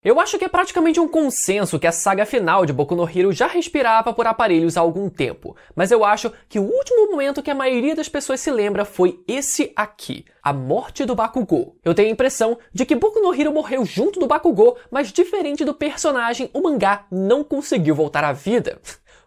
Eu acho que é praticamente um consenso que a saga final de Boku no Hero já respirava por aparelhos há algum tempo, mas eu acho que o último momento que a maioria das pessoas se lembra foi esse aqui, a morte do Bakugou. Eu tenho a impressão de que Boku no Hero morreu junto do Bakugou, mas diferente do personagem, o mangá não conseguiu voltar à vida.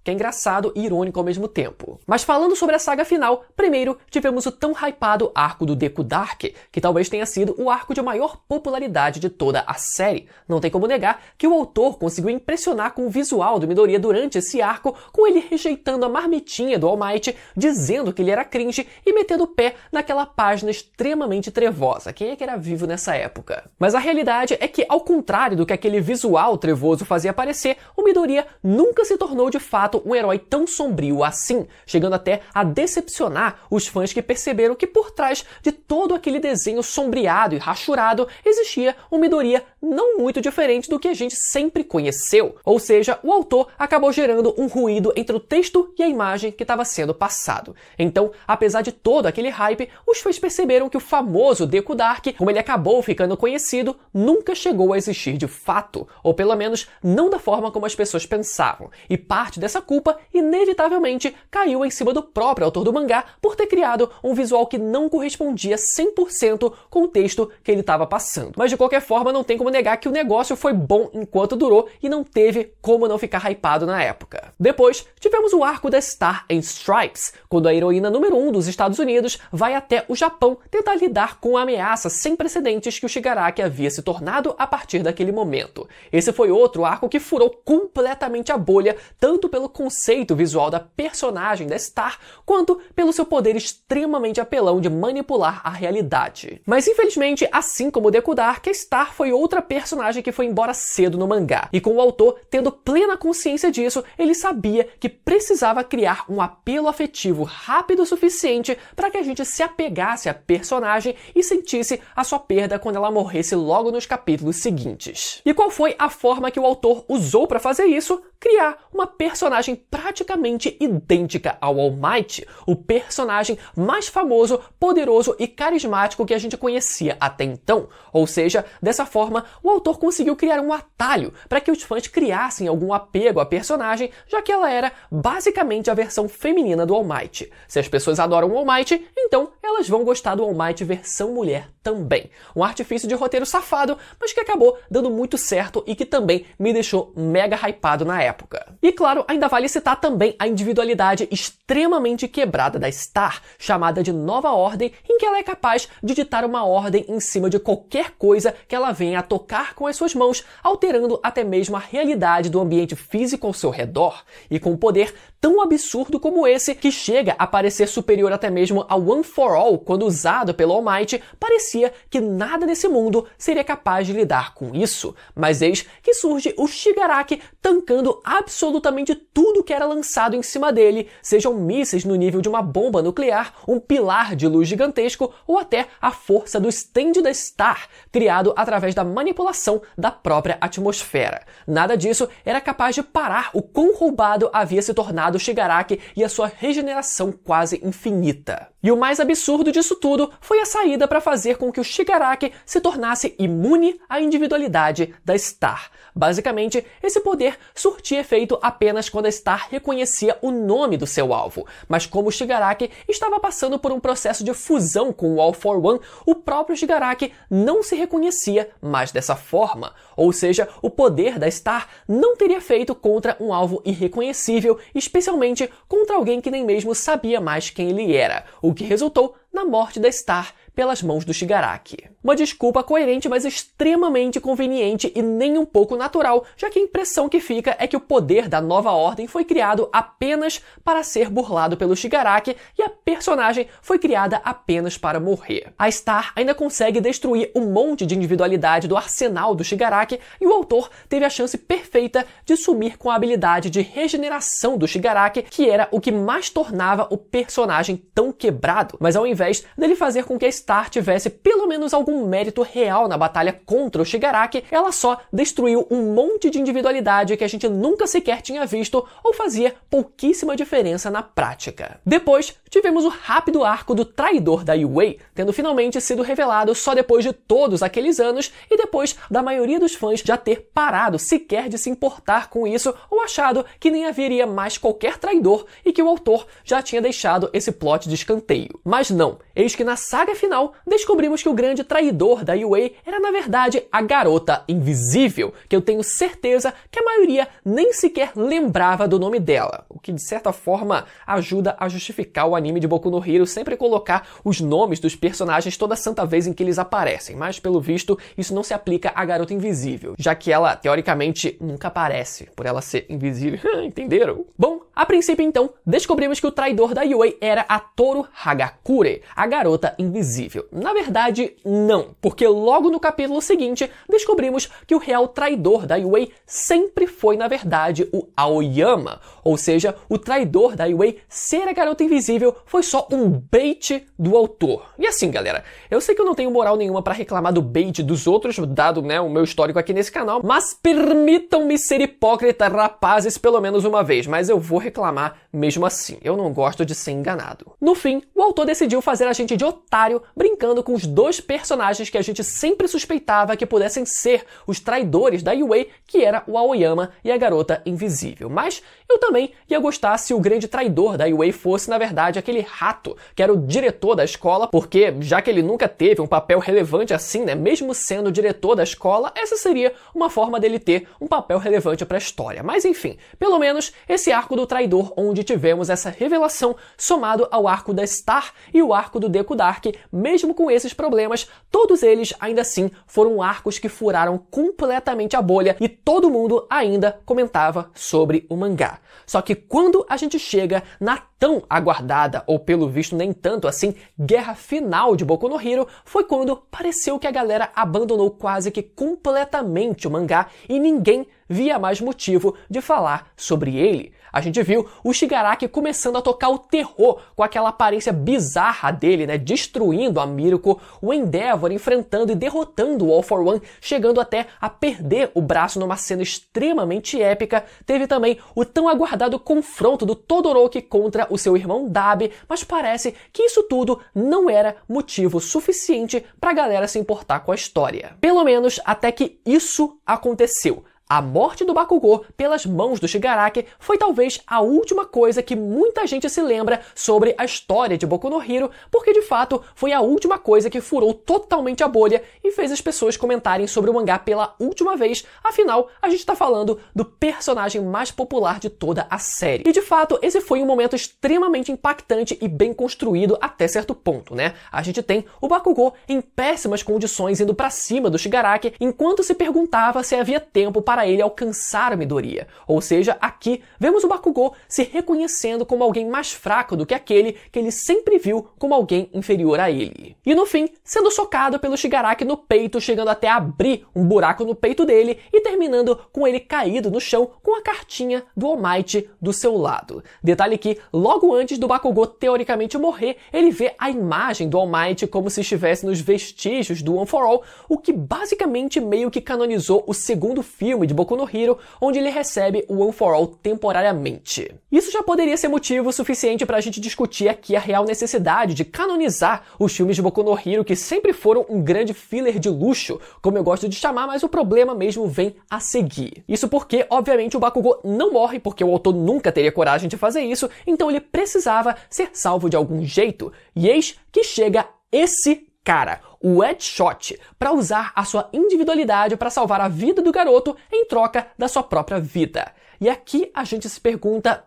Que é engraçado e irônico ao mesmo tempo. Mas falando sobre a saga final, primeiro tivemos o tão hypado arco do Deku Dark, que talvez tenha sido o arco de maior popularidade de toda a série. Não tem como negar que o autor conseguiu impressionar com o visual do Midoriya durante esse arco, com ele rejeitando a marmitinha do All Might, dizendo que ele era cringe e metendo o pé naquela página extremamente trevosa. Quem é que era vivo nessa época? Mas a realidade é que, ao contrário do que aquele visual trevoso fazia parecer, o Midoriya nunca se tornou de fato um herói tão sombrio assim, chegando até a decepcionar os fãs que perceberam que por trás de todo aquele desenho sombreado e rachurado existia um Midoriya não muito diferente do que a gente sempre conheceu. Ou seja, o autor acabou gerando um ruído entre o texto e a imagem que estava sendo passado. Então, apesar de todo aquele hype, os fãs perceberam que o famoso Deku Dark, como ele acabou ficando conhecido, nunca chegou a existir de fato, ou pelo menos não da forma como as pessoas pensavam. E parte dessa culpa, inevitavelmente, caiu em cima do próprio autor do mangá por ter criado um visual que não correspondia 100% com o texto que ele estava passando. Mas de qualquer forma, não tem como negar que o negócio foi bom enquanto durou e não teve como não ficar hypado na época. Depois, tivemos o arco da Star and Stripes, quando a heroína número 1 dos Estados Unidos vai até o Japão tentar lidar com a ameaça sem precedentes que o Shigaraki havia se tornado a partir daquele momento. Esse foi outro arco que furou completamente a bolha, tanto pelo conceito visual da personagem da Star, quanto pelo seu poder extremamente apelão de manipular a realidade. Mas infelizmente, assim como o Deku Dark, a Star foi outra personagem que foi embora cedo no mangá. E com o autor tendo plena consciência disso, ele sabia que precisava criar um apelo afetivo rápido o suficiente para que a gente se apegasse à personagem e sentisse a sua perda quando ela morresse logo nos capítulos seguintes. E qual foi a forma que o autor usou para fazer isso? Criar uma personagem praticamente idêntica ao All Might, o personagem mais famoso, poderoso e carismático que a gente conhecia até então. Ou seja, dessa forma, o autor conseguiu criar um atalho para que os fãs criassem algum apego à personagem, já que ela era basicamente a versão feminina do All Might. Se as pessoas adoram o All Might, então elas vão gostar do All Might versão mulher também. Um artifício de roteiro safado, mas que acabou dando muito certo e que também me deixou mega hypado na época. E claro, ainda vale citar também a individualidade extremamente quebrada da Star, chamada de Nova Ordem, em que ela é capaz de ditar uma ordem em cima de qualquer coisa que ela venha a tocar com as suas mãos, alterando até mesmo a realidade do ambiente físico ao seu redor, e com um poder tão absurdo como esse, que chega a parecer superior até mesmo ao One for All quando usado pelo All Might, parecia que nada nesse mundo seria capaz de lidar com isso. Mas eis que surge o Shigaraki tancando absolutamente tudo que era lançado em cima dele, sejam mísseis no nível de uma bomba nuclear, um pilar de luz gigantesco ou até a força do stand da Star, criado através da manipulação da própria atmosfera. Nada disso era capaz de parar o quão roubado havia se tornado o Shigaraki e a sua regeneração quase infinita. E o mais absurdo disso tudo foi a saída para fazer com que o Shigaraki se tornasse imune à individualidade da Star. Basicamente, esse poder surtia efeito apenas quando a Star reconhecia o nome do seu alvo, mas como o Shigaraki estava passando por um processo de fusão com o All for One, o próprio Shigaraki não se reconhecia mais dessa forma. Ou seja, o poder da Star não teria efeito contra um alvo irreconhecível, especialmente contra alguém que nem mesmo sabia mais quem ele era, o que resultou na morte da Star pelas mãos do Shigaraki. Uma desculpa coerente, mas extremamente conveniente e nem um pouco natural, já que a impressão que fica é que o poder da Nova Ordem foi criado apenas para ser burlado pelo Shigaraki e a personagem foi criada apenas para morrer. A Star ainda consegue destruir um monte de individualidade do arsenal do Shigaraki e o autor teve a chance perfeita de sumir com a habilidade de regeneração do Shigaraki, que era o que mais tornava o personagem tão quebrado. Mas ao invés invés dele fazer com que a Star tivesse pelo menos algum mérito real na batalha contra o Shigaraki, ela só destruiu um monte de individualidade que a gente nunca sequer tinha visto ou fazia pouquíssima diferença na prática. Depois, tivemos o rápido arco do traidor da Yue, tendo finalmente sido revelado só depois de todos aqueles anos e depois da maioria dos fãs já ter parado sequer de se importar com isso ou achado que nem haveria mais qualquer traidor e que o autor já tinha deixado esse plot de escanteio. Mas não, eis que na saga final descobrimos que o grande traidor da Yue era na verdade a Garota Invisível, que eu tenho certeza que a maioria nem sequer lembrava do nome dela, o que de certa forma ajuda a justificar o anime de Boku no Hero sempre colocar os nomes dos personagens toda santa vez em que eles aparecem, mas pelo visto isso não se aplica à Garota Invisível, já que ela teoricamente nunca aparece, por ela ser invisível, entenderam? Bom, a princípio então, descobrimos que o traidor da Yue era a Toru Hagakure, a Garota Invisível. Na verdade, não, porque logo no capítulo seguinte descobrimos que o real traidor da Yue sempre foi na verdade o Aoyama, ou seja, o traidor da Yue ser a Garota Invisível foi só um bait do autor. E assim, galera, eu sei que eu não tenho moral nenhuma pra reclamar do bait dos outros, dado, né, o meu histórico aqui nesse canal, mas permitam-me ser hipócrita, rapazes, pelo menos uma vez, mas eu vou reclamar mesmo assim. Eu não gosto de ser enganado. No fim, o autor decidiu fazer a gente de otário, brincando com os dois personagens que a gente sempre suspeitava que pudessem ser os traidores da Yue, que era o Aoyama e a Garota Invisível. Mas eu também ia gostar se o grande traidor da Yue fosse, na verdade, aquele rato, que era o diretor da escola, porque, já que ele nunca teve um papel relevante assim, né, mesmo sendo diretor da escola, essa seria uma forma dele ter um papel relevante para a história. Mas enfim, pelo menos esse arco do traidor, onde tivemos essa revelação, somado ao arco da Star e o arco do Deku Dark, mesmo com esses problemas, todos eles ainda assim foram arcos que furaram completamente a bolha e todo mundo ainda comentava sobre o mangá. Só que quando a gente chega na tão aguardada, ou pelo visto nem tanto assim, guerra final de Boku no Hero, foi quando pareceu que a galera abandonou quase que completamente o mangá e ninguém via mais motivo de falar sobre ele. A gente viu o Shigaraki começando a tocar o terror com aquela aparência bizarra dele, né, destruindo a Miruko, o Endeavor enfrentando e derrotando o All for One, chegando até a perder o braço numa cena extremamente épica. Teve também o tão aguardado confronto do Todoroki contra o seu irmão Dabi, mas parece que isso tudo não era motivo suficiente pra galera se importar com a história. Pelo menos até que isso aconteceu. A morte do Bakugou pelas mãos do Shigaraki foi talvez a última coisa que muita gente se lembra sobre a história de Boku no Hero, porque de fato foi a última coisa que furou totalmente a bolha e fez as pessoas comentarem sobre o mangá pela última vez, afinal a gente tá falando do personagem mais popular de toda a série. E de fato esse foi um momento extremamente impactante e bem construído até certo ponto, né? A gente tem o Bakugou em péssimas condições indo pra cima do Shigaraki, enquanto se perguntava se havia tempo para ele alcançar a Midoriya. Ou seja, aqui vemos o Bakugou se reconhecendo como alguém mais fraco do que aquele que ele sempre viu como alguém inferior a ele. E no fim, sendo socado pelo Shigaraki no peito, chegando até a abrir um buraco no peito dele e terminando com ele caído no chão com a cartinha do All Might do seu lado. Detalhe que, logo antes do Bakugou teoricamente morrer, ele vê a imagem do All Might como se estivesse nos vestígios do One for All, o que basicamente meio que canonizou o segundo filme de Boku no Hero, onde ele recebe o One for All temporariamente. Isso já poderia ser motivo suficiente para a gente discutir aqui a real necessidade de canonizar os filmes de Boku no Hero, que sempre foram um grande filler de luxo, como eu gosto de chamar, mas o problema mesmo vem a seguir. Isso porque, obviamente, o Bakugou não morre, porque o autor nunca teria coragem de fazer isso, então ele precisava ser salvo de algum jeito, e eis que chega esse cara, o Edgeshot, para usar a sua individualidade para salvar a vida do garoto em troca da sua própria vida. E aqui a gente se pergunta,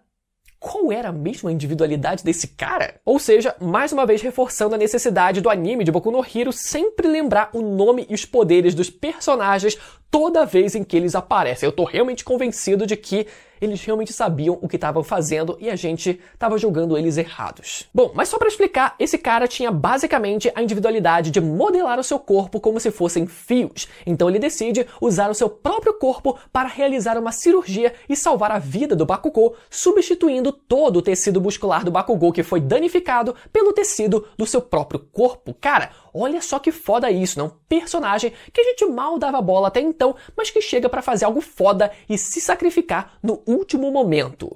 qual era mesmo a individualidade desse cara? Ou seja, mais uma vez reforçando a necessidade do anime de Boku no Hero sempre lembrar o nome e os poderes dos personagens toda vez em que eles aparecem. Eu tô realmente convencido de que eles realmente sabiam o que estavam fazendo e a gente estava julgando eles errados. Bom, mas só para explicar, esse cara tinha basicamente a individualidade de modelar o seu corpo como se fossem fios. Então ele decide usar o seu próprio corpo para realizar uma cirurgia e salvar a vida do Bakugou, substituindo todo o tecido muscular do Bakugou que foi danificado pelo tecido do seu próprio corpo. Cara, olha só que foda isso, né? Um personagem que a gente mal dava bola até então, mas que chega para fazer algo foda e se sacrificar no último momento.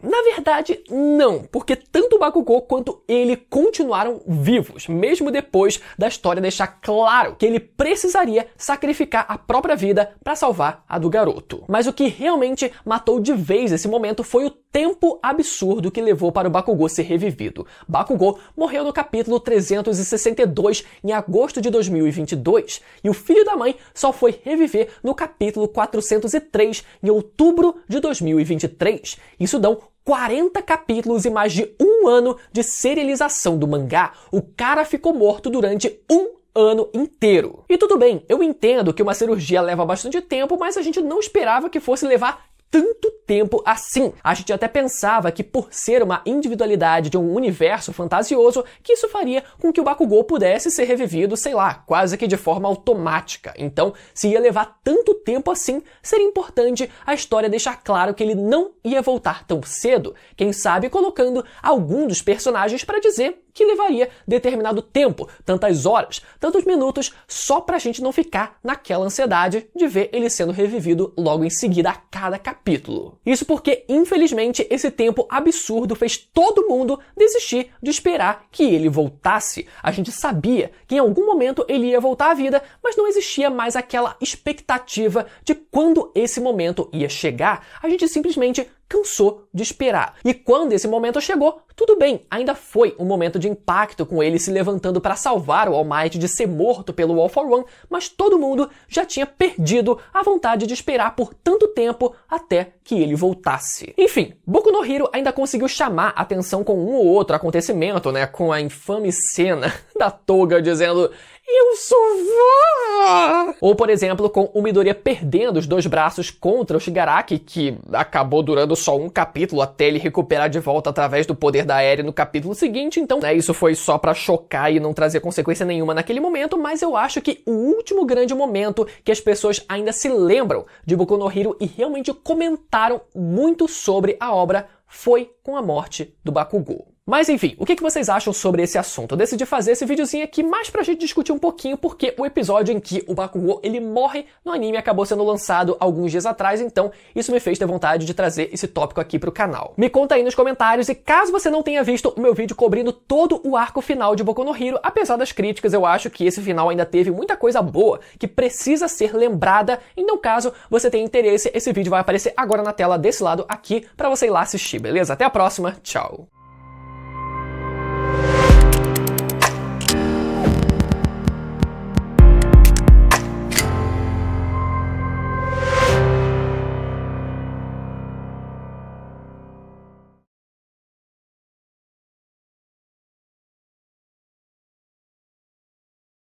Na verdade, não, porque tanto o Bakugou quanto ele continuaram vivos, mesmo depois da história deixar claro que ele precisaria sacrificar a própria vida para salvar a do garoto. Mas o que realmente matou de vez esse momento foi o tempo absurdo que levou para o Bakugou ser revivido. Bakugou morreu no capítulo 362 em agosto de 2022 e o filho da mãe só foi reviver no capítulo 403 em outubro de 2023. Isso dão 40 capítulos e mais de um ano de serialização do mangá. O cara ficou morto durante um ano inteiro. E tudo bem, eu entendo que uma cirurgia leva bastante tempo, mas a gente não esperava que fosse levar tanto tempo assim. A gente até pensava que por ser uma individualidade de um universo fantasioso, que isso faria com que o Bakugou pudesse ser revivido, sei lá, quase que de forma automática. Então, se ia levar tanto tempo assim, seria importante a história deixar claro que ele não ia voltar tão cedo, quem sabe colocando algum dos personagens para dizer que levaria determinado tempo, tantas horas, tantos minutos, só pra gente não ficar naquela ansiedade de ver ele sendo revivido logo em seguida a cada capítulo. Isso porque, infelizmente, esse tempo absurdo fez todo mundo desistir de esperar que ele voltasse. A gente sabia que em algum momento ele ia voltar à vida, mas não existia mais aquela expectativa de quando esse momento ia chegar. A gente simplesmente cansou de esperar. E quando esse momento chegou, tudo bem, ainda foi um momento de impacto com ele se levantando para salvar o All Might de ser morto pelo All for One, mas todo mundo já tinha perdido a vontade de esperar por tanto tempo até que ele voltasse. Enfim, Boku no Hero ainda conseguiu chamar atenção com um ou outro acontecimento, né, com a infame cena da Toga dizendo "Eu sou vó!" Ou, por exemplo, com o Midoriya perdendo os 2 braços contra o Shigaraki, que acabou durando só um capítulo até ele recuperar de volta através do poder da Eri no capítulo seguinte. Então, né, isso foi só pra chocar e não trazer consequência nenhuma naquele momento, mas eu acho que o último grande momento que as pessoas ainda se lembram de Boku no Hero e realmente comentaram muito sobre a obra foi com a morte do Bakugou. Mas enfim, o que vocês acham sobre esse assunto? Eu decidi fazer esse videozinho aqui mais pra gente discutir um pouquinho, porque o episódio em que o Bakugou ele morre no anime acabou sendo lançado alguns dias atrás, então isso me fez ter vontade de trazer esse tópico aqui pro canal. Me conta aí nos comentários, e caso você não tenha visto o meu vídeo cobrindo todo o arco final de Boku no Hero, apesar das críticas, eu acho que esse final ainda teve muita coisa boa que precisa ser lembrada, então caso você tenha interesse, esse vídeo vai aparecer agora na tela desse lado aqui pra você ir lá assistir, beleza? Até a próxima, tchau!